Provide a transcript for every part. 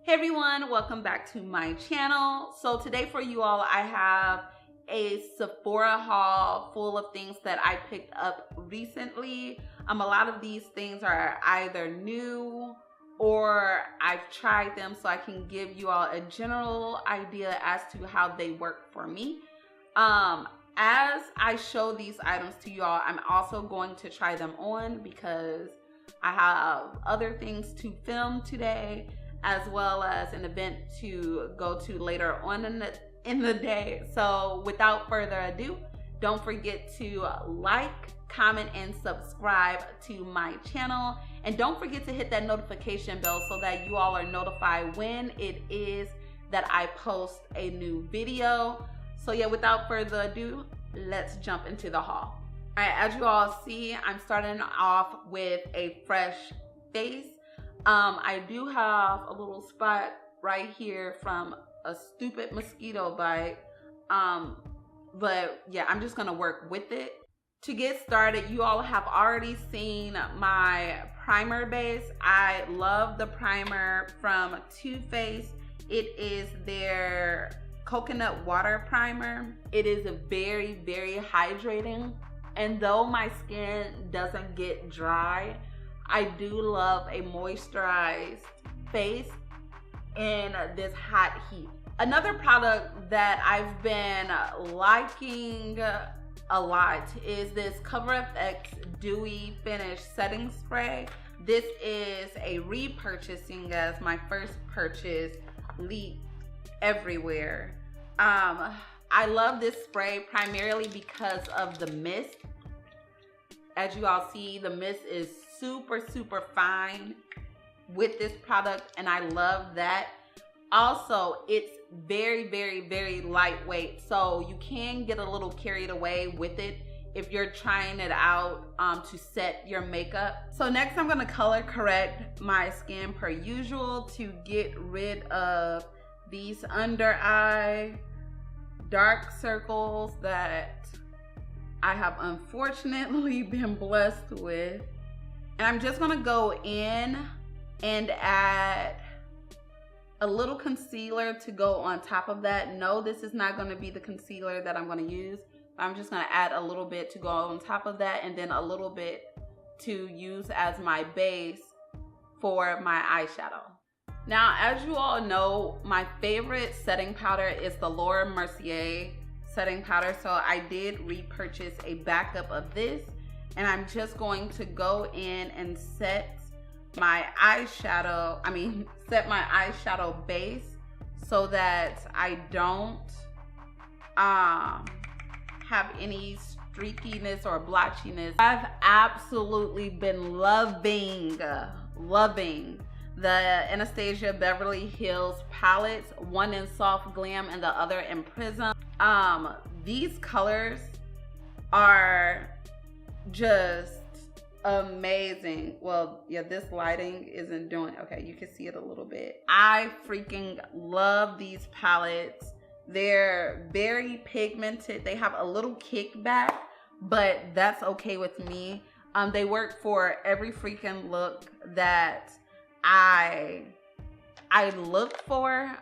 Hey everyone, welcome back to my channel. So today for you all, I have a Sephora haul full of things that I picked up recently. A lot of these things are either new or I've tried them, so I can give you all a general idea as to how they work for me. As I show these items to you all, I'm also going to try them on because I have other things to film today, as well as an event to go to later on in the day. So without further ado, don't forget to like, comment, and subscribe to my channel. And don't forget to hit that notification bell so that you all are notified when it is that I post a new video. So yeah, without further ado, let's jump into the haul. All right, as you all see, I'm starting off with a fresh face. I do have a little spot right here from a stupid mosquito bite. But yeah, I'm just gonna work with it. To get started, you all have already seen my primer base. I love the primer from Too Faced. It is their coconut water primer. It is very, very hydrating. And though my skin doesn't get dry, I do love a moisturized face in this hot heat. Another product that I've been liking a lot is this CoverFX Dewy Finish Setting Spray. This is a repurchasing as my first purchase leaked everywhere. I love this spray primarily because of the mist. As you all see, the mist is super fine with this product, and I love that. Also, it's very lightweight, so you can get a little carried away with it if you're trying it out to set your makeup. So next, I'm gonna color correct my skin per usual to get rid of these under eye dark circles that I have unfortunately been blessed with. And I'm just gonna go in and add a little concealer to go on top of that. No, this is not gonna be the concealer that I'm gonna use. I'm just gonna add a little bit to go on top of that, and then a little bit to use as my base for my eyeshadow. Now, as you all know, my favorite setting powder is the Laura Mercier setting powder. So I did repurchase a backup of this, and I'm just going to go in and set my eyeshadow, set my eyeshadow base so that I don't have any streakiness or blotchiness. I've absolutely been loving the Anastasia Beverly Hills palettes, one in Soft Glam and the other in Prism. These colors are just amazing. Well, yeah, this lighting isn't doing, okay, you can see it a little bit. I freaking love these palettes. They're very pigmented. They have a little kickback, but that's okay with me. They work for every freaking look that I look for.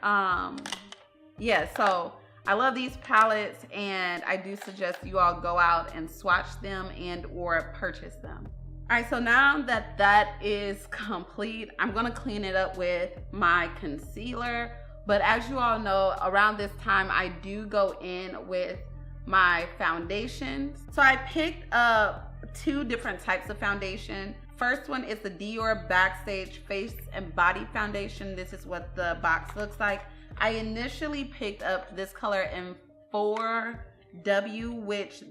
Yeah, so I love these palettes, and I do suggest you all go out and swatch them and or purchase them. All right, so now that that is complete, I'm gonna clean it up with my concealer. But as you all know, around this time, I do go in with my foundations. So I picked up two different types of foundation. First one is the Dior Backstage Face and Body Foundation. This is what the box looks like. I initially picked up this color in 4W, which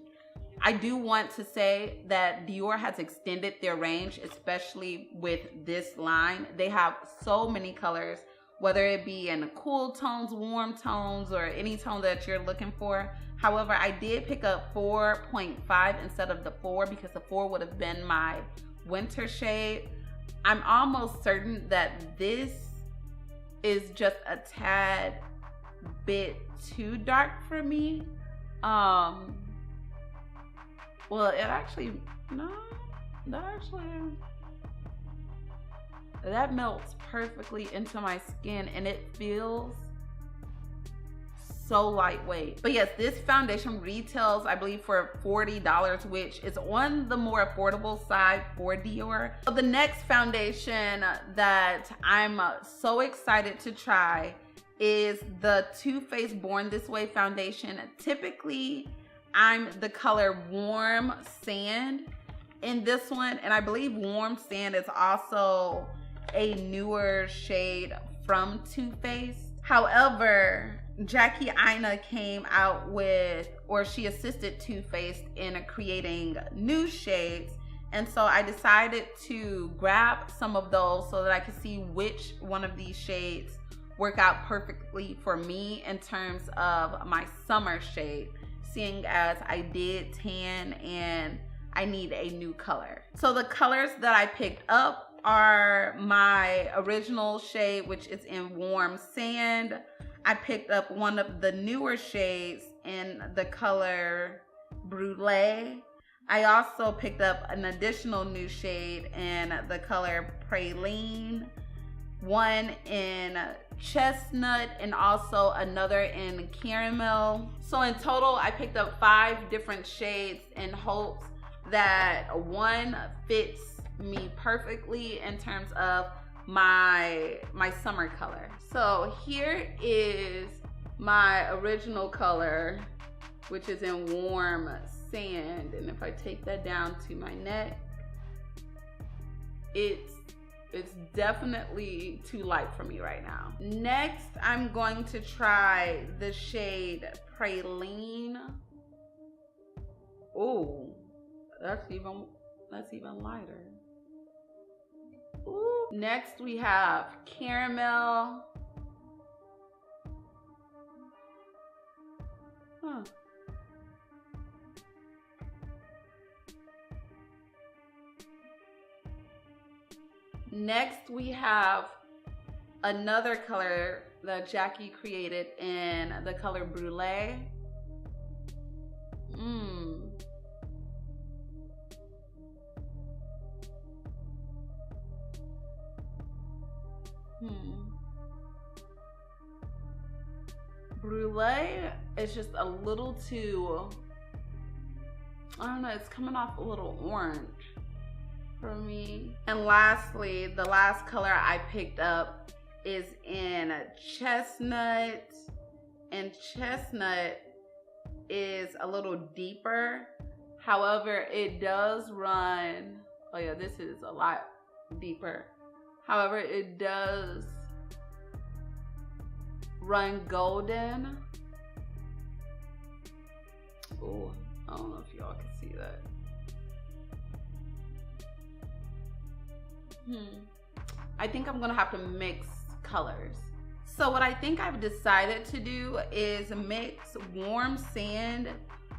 I do want to say that Dior has extended their range, especially with this line. They have so many colors, whether it be in cool tones, warm tones, or any tone that you're looking for. However, I did pick up 4.5 instead of the 4 because the 4 would have been my winter shade. I'm almost certain that this is just a tad bit too dark for me. Well, it actually, no, that actually, that melts perfectly into my skin and it feels so lightweight. But yes, this foundation retails, I believe, for $40, which is on the more affordable side for Dior. So the next foundation that I'm so excited to try is the Too Faced Born This Way foundation. Typically, I'm the color Warm Sand in this one, and I believe Warm Sand is also a newer shade from Too Faced. However, Jackie Aina came out with, or she assisted Too Faced in creating new shades, and so I decided to grab some of those so that I could see which one of these shades work out perfectly for me in terms of my summer shade, seeing as I did tan and I need a new color. So the colors that I picked up are my original shade, which is in Warm Sand. I picked up one of the newer shades in the color Brulee. I also picked up an additional new shade in the color Praline, one in Chestnut, and also another in Caramel. So in total, I picked up 5 different shades in hopes that one fits me perfectly in terms of my summer color. So here is my original color, which is in Warm Sand, and if I take that down to my neck, it's definitely too light for me right now. Next, I'm going to try the shade Praline. Oh, that's even lighter. Ooh. Next we have Caramel. Huh. Next we have another color that Jackie created in the color Brulee. Brulee is just a little too, I don't know, it's coming off a little orange for me. And lastly, the last color I picked up is in Chestnut, and Chestnut is a little deeper. However, it does run, oh yeah, this is a lot deeper. However, it does run golden. Oh, I don't know if y'all can see that. I think I'm gonna have to mix colors. So what I think I've decided to do is mix Warm Sand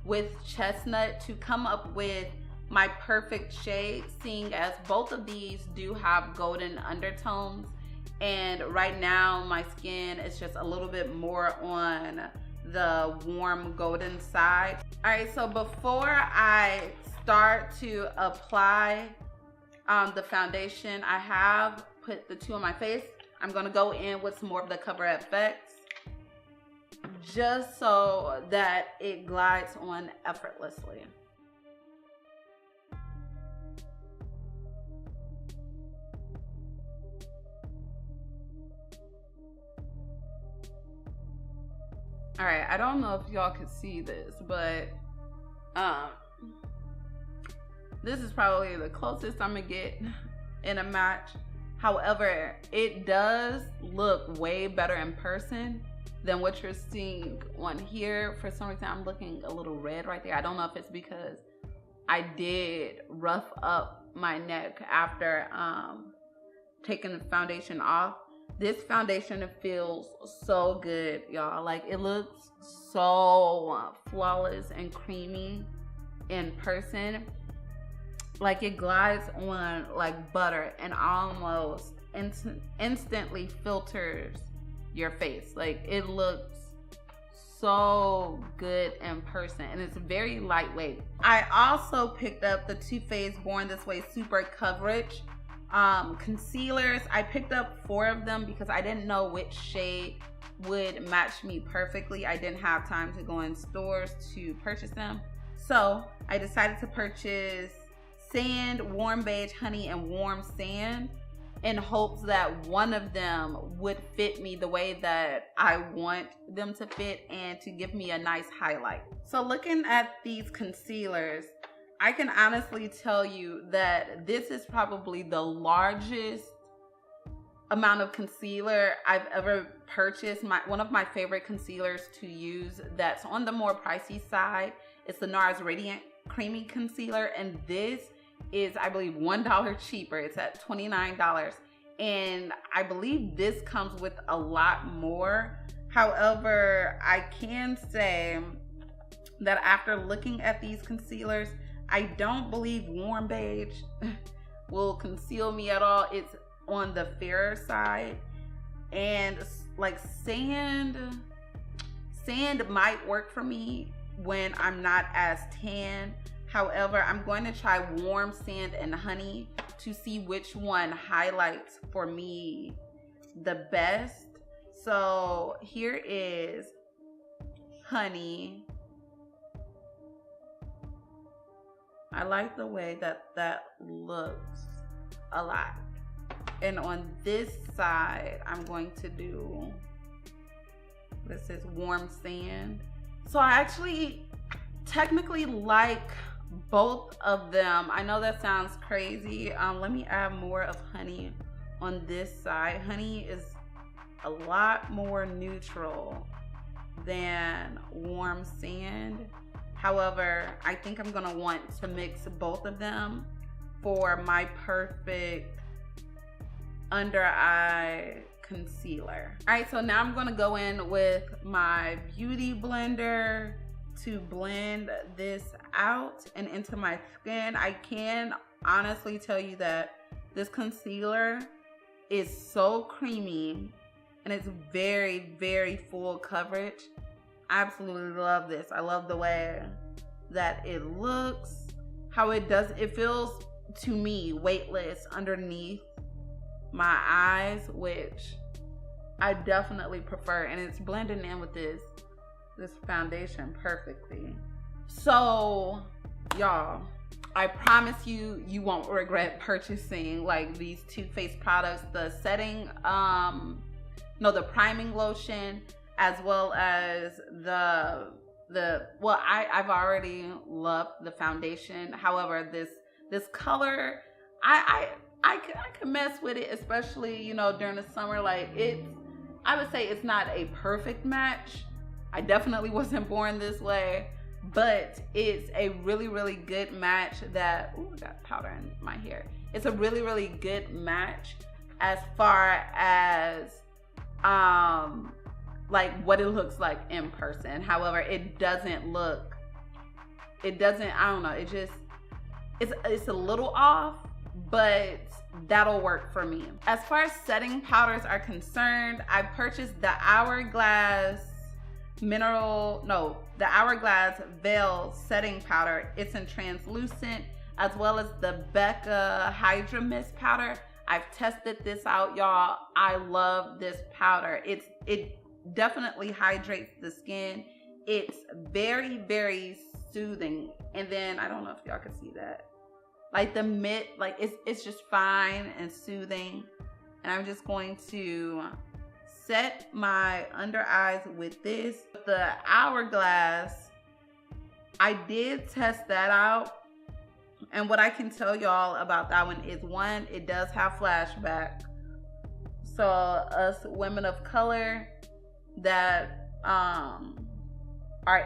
with Chestnut to come up with my perfect shade, seeing as both of these do have golden undertones. And right now my skin is just a little bit more on the warm golden side. All right, so before I start to apply the foundation, I have put the two on my face. I'm gonna go in with some more of the Cover FX just so that it glides on effortlessly. All right, I don't know if y'all can see this, but this is probably the closest I'm gonna get in a match. However, it does look way better in person than what you're seeing on here. For some reason, I'm looking a little red right there. I don't know if it's because I did rough up my neck after taking the foundation off. This foundation feels so good, y'all. Like, it looks so flawless and creamy in person. Like, it glides on like butter and almost instantly filters your face. Like, it looks so good in person, and it's very lightweight. I also picked up the Too Faced Born This Way Super Coverage Concealers, I picked up 4 of them because I didn't know which shade would match me perfectly. I didn't have time to go in stores to purchase them. So I decided to purchase Sand, Warm Beige, Honey, and Warm Sand in hopes that one of them would fit me the way that I want them to fit and to give me a nice highlight. So looking at these concealers, I can honestly tell you that this is probably the largest amount of concealer I've ever purchased. One of my favorite concealers to use that's on the more pricey side is the NARS Radiant Creamy Concealer, and this is, I believe, $1 cheaper. It's at $29, and I believe this comes with a lot more. However, I can say that after looking at these concealers, I don't believe Warm Beige will conceal me at all. It's on the fairer side, and like sand might work for me when I'm not as tan. However, I'm going to try Warm Sand and Honey to see which one highlights for me the best. So here is Honey. I like the way that looks a lot. And on this side, I'm going to do, this is Warm Sand. So I actually technically like both of them. I know that sounds crazy. Let me add more of Honey on this side. Honey is a lot more neutral than Warm Sand. However, I think I'm gonna want to mix both of them for my perfect under eye concealer. All right, so now I'm gonna go in with my beauty blender to blend this out and into my skin. I can honestly tell you that this concealer is so creamy and it's very, very full coverage. I absolutely love this. I love the way that it looks, how it feels to me weightless underneath my eyes, which I definitely prefer, and it's blending in with this foundation perfectly. So y'all, I promise you won't regret purchasing like these Too Faced products, the priming lotion, as well as I've already loved the foundation. However, this color, I can mess with it, especially, you know, during the summer. Like, I would say it's not a perfect match. I definitely wasn't born this way, but it's a really, really good match that, ooh, I got powder in my hair. It's a really, really good match as far as, like what it looks like in person. However, I don't know, it's a little off, but that'll work for me. As far as setting powders are concerned, I purchased the Hourglass Veil setting powder. It's in translucent, as well as the Becca Hydra Mist powder. I've tested this out, y'all. I love this powder. It definitely hydrates the skin. It's very, very soothing. And then, I don't know if y'all can see that. Like the mid, like it's just fine and soothing. And I'm just going to set my under eyes with this. The Hourglass, I did test that out. And what I can tell y'all about that one is, one, it does have flashback. So us women of color that are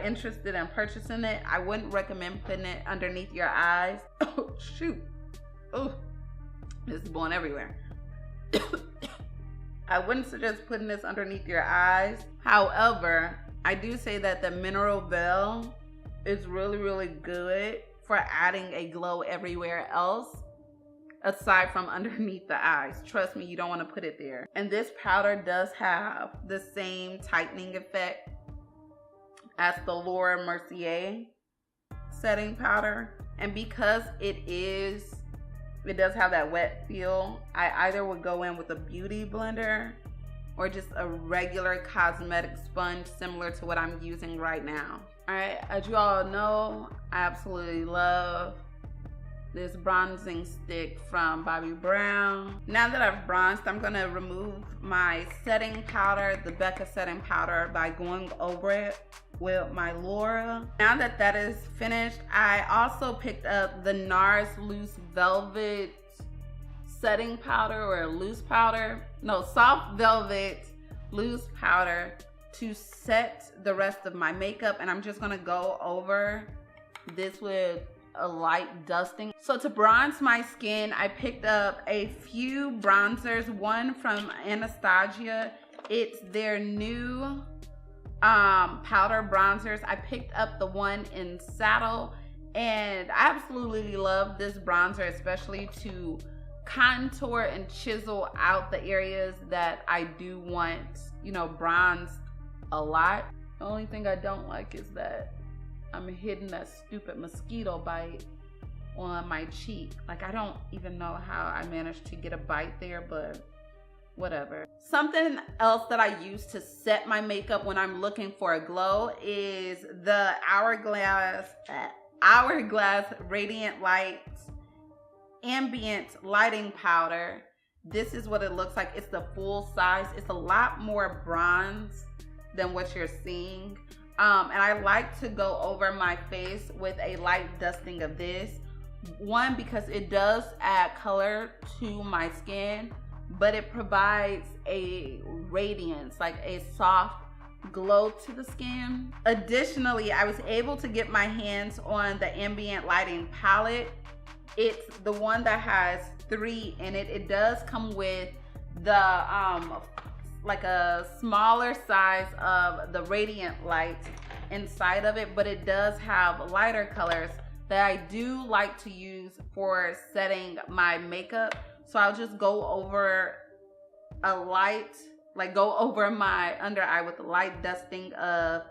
interested in purchasing it, I wouldn't recommend putting it underneath your eyes. Oh, shoot. Oh, this is blowing everywhere. I wouldn't suggest putting this underneath your eyes. However, I do say that the Mineral Veil is really, really good for adding a glow everywhere else aside from underneath the eyes. Trust me, you don't want to put it there. And this powder does have the same tightening effect as the Laura Mercier setting powder. And because it is it does have that wet feel. I either would go in with a beauty blender or just a regular cosmetic sponge similar to what I'm using right now. All right, as you all know, I absolutely love this bronzing stick from Bobbi Brown. Now that I've bronzed, I'm gonna remove my setting powder, the Becca setting powder, by going over it with my Lola. Now that that is finished, I also picked up the NARS Loose Velvet setting powder, or loose powder. No, soft velvet loose powder to set the rest of my makeup. And I'm just gonna go over this with a light dusting. So to bronze my skin, I picked up a few bronzers. One from Anastasia. It's their new powder bronzers. I picked up the one in Saddle, and I absolutely love this bronzer, especially to contour and chisel out the areas that I do want, you know, bronzed a lot. The only thing I don't like is that I'm hitting that stupid mosquito bite on my cheek. Like, I don't even know how I managed to get a bite there, but whatever. Something else that I use to set my makeup when I'm looking for a glow is the Hourglass Radiant Light Ambient Lighting Powder. This is what it looks like. It's the full size. It's a lot more bronze than what you're seeing. And I like to go over my face with a light dusting of this. One, because it does add color to my skin, but it provides a radiance, like a soft glow to the skin. Additionally, I was able to get my hands on the ambient lighting palette. It's the one that has 3 in it. It does come with the like a smaller size of the radiant light inside of it, but it does have lighter colors that I do like to use for setting my makeup. So I'll just go over a light, like go over my under eye with a light dusting of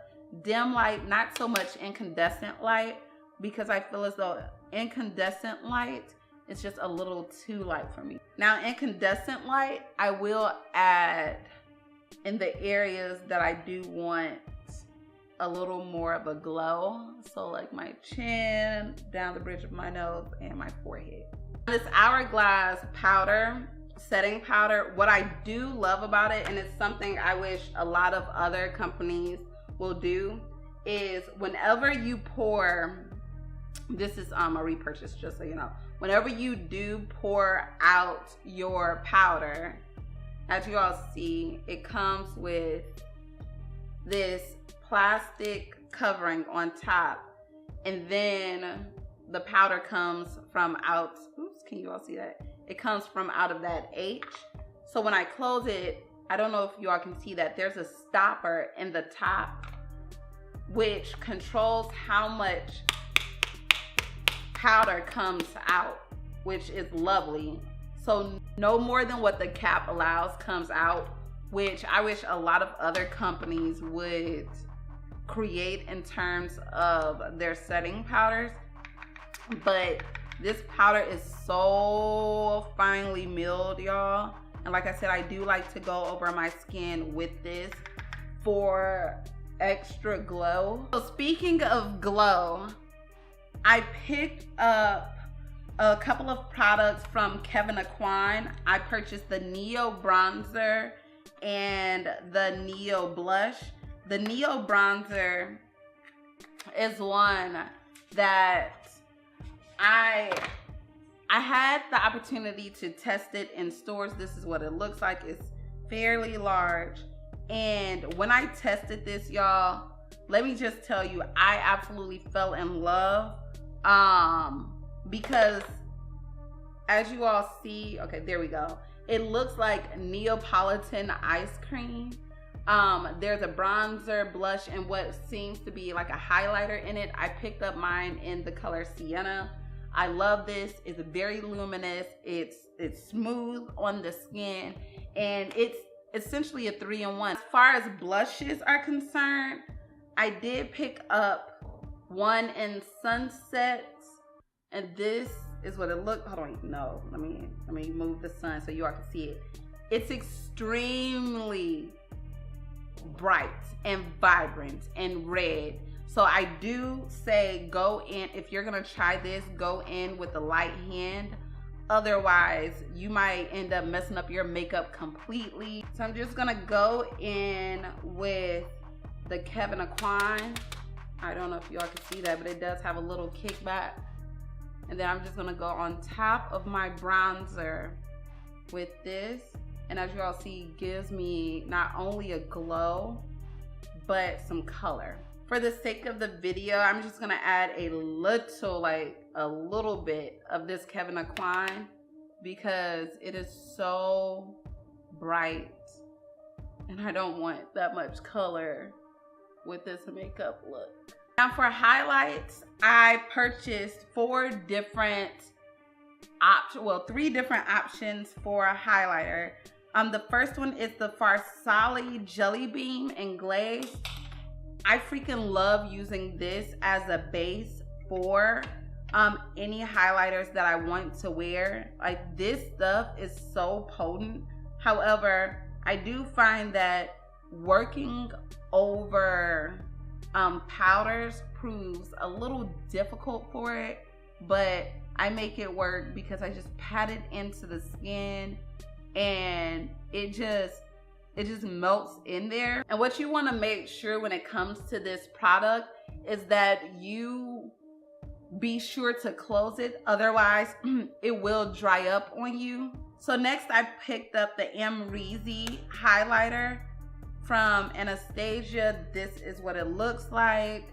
dim light, not so much incandescent light, because I feel as though incandescent light is just a little too light for me. Now, incandescent light, I will add in the areas that I do want a little more of a glow. So like my chin, down the bridge of my nose, and my forehead. This Hourglass powder, setting powder, what I do love about it, and it's something I wish a lot of other companies will do, is whenever you pour, this is a repurchase, just so you know, whenever you do pour out your powder, as you all see, it comes with this plastic covering on top, and then the powder comes from out, oops, can you all see that? It comes from out of that H. So when I close it, I don't know if you all can see that, there's a stopper in the top which controls how much powder comes out, which is lovely. So no more than what the cap allows comes out, which I wish a lot of other companies would create in terms of their setting powders. But this powder is so finely milled, y'all. And like I said, I do like to go over my skin with this for extra glow. So speaking of glow, I picked up a couple of products from Kevyn Aucoin. I purchased the Neo Bronzer and the Neo Blush. The Neo Bronzer is one that I had the opportunity to test it in stores. This is what it looks like. It's fairly large. And when I tested this, y'all, let me just tell you, I absolutely fell in love. Because as you all see, okay, there we go. It looks like Neapolitan ice cream. There's a bronzer, blush, and what seems to be like a highlighter in it. I picked up mine in the color Sienna. I love this. It's very luminous. It's smooth on the skin, and it's essentially a 3-in-1. As far as blushes are concerned, I did pick up one in Sunsets, and this is what it looks. Hold on, no, let me move the sun so you all can see it. It's extremely bright and vibrant and red. So I do say go in, if you're gonna try this, go in with the light hand. Otherwise, you might end up messing up your makeup completely. So I'm just gonna go in with the Kevin Aquine. I don't know if y'all can see that, but it does have a little kickback. And then I'm just gonna go on top of my bronzer with this. And as you all see, gives me not only a glow, but some color. For the sake of the video, I'm just gonna add a little bit of this Kevin Aquine because it is so bright and I don't want that much color with this makeup look. Now for highlights, I purchased 3 different options for a highlighter. The first one is the Farsali Jelly Beam and Glaze. I freaking love using this as a base for any highlighters that I want to wear. Like, this stuff is so potent. However, I do find that working over powders proves a little difficult for it, but I make it work because I just pat it into the skin and it just melts in there. And what you want to make sure when it comes to this product is that you be sure to close it, otherwise it will dry up on you. So next I picked up the Amrezy highlighter from Anastasia. This is what it looks like.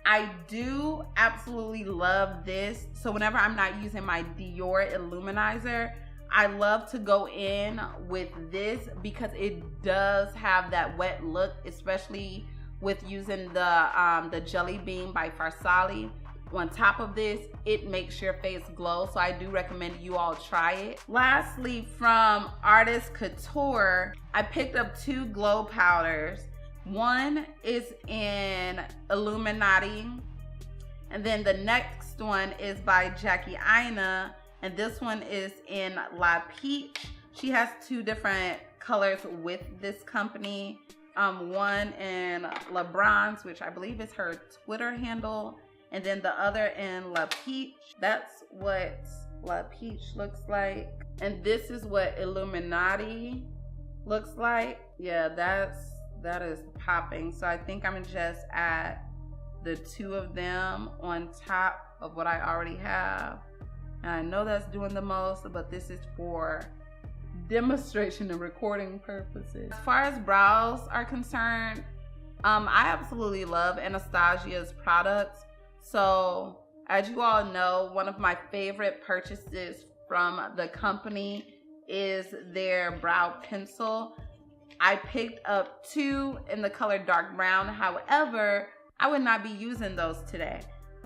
I do absolutely love this. So whenever I'm not using my Dior Illuminizer, I love to go in with this because it does have that wet look, especially with using the Jelly Beam by Farsali. On top of this, it makes your face glow, so I do recommend you all try it. Lastly, from Artist Couture, I picked up 2 glow powders. One is in Illuminati, and then the next one is by Jackie Aina, and this one is in La Peach. She has 2 different colors with this company. One in La Bronze, which I believe is her Twitter handle, and then the other in La Peach. That's what La Peach looks like. And this is what Illuminati looks like. Yeah, that is popping. So I think I'm gonna just add the 2 of them on top of what I already have. And I know that's doing the most, but this is for demonstration and recording purposes. As far as brows are concerned, I absolutely love Anastasia's products. So as you all know, one of my favorite purchases from the company is their brow pencil. I picked up 2 in the color dark brown. However, I would not be using those today.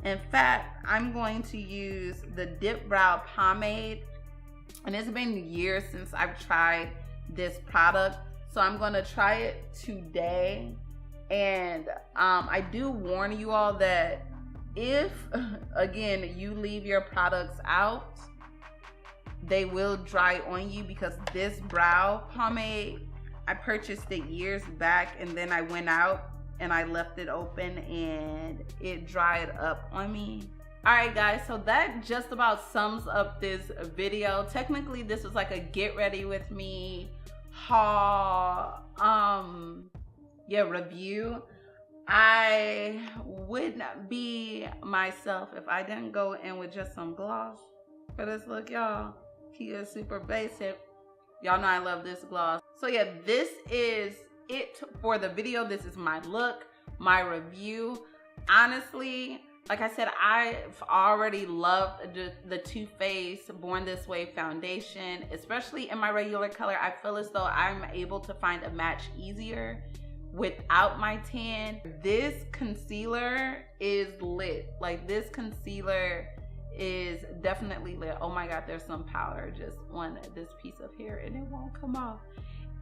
In fact, I'm going to use the Dip Brow Pomade, and it's been years since I've tried this product, so I'm going to try it today. And I do warn you all that if, again, you leave your products out, they will dry on you, because this brow pomade, I purchased it years back and then I went out and I left it open and it dried up on me. Alright guys, so that just about sums up this video. Technically this was like a get ready with me haul, review. I would not be myself if I didn't go in with just some gloss for this look, y'all. He is super basic. Y'all know I love this gloss. So yeah, this is it for the video. This is my look, my review. Honestly, like I said, I've already loved the Too Faced Born This Way foundation, especially in my regular color. I feel as though I'm able to find a match easier without my tan. This concealer is lit. Like, this concealer is definitely lit. Oh my god, there's some powder just on this piece of hair and it won't come off.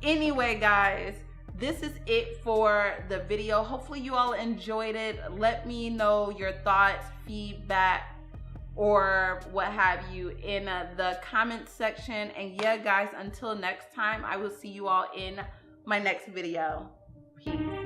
Anyway guys, this is it for the video. Hopefully you all enjoyed it. Let me know your thoughts, feedback or what have you in the comment section. And yeah, guys, until next time, I will see you all in my next video. Peace.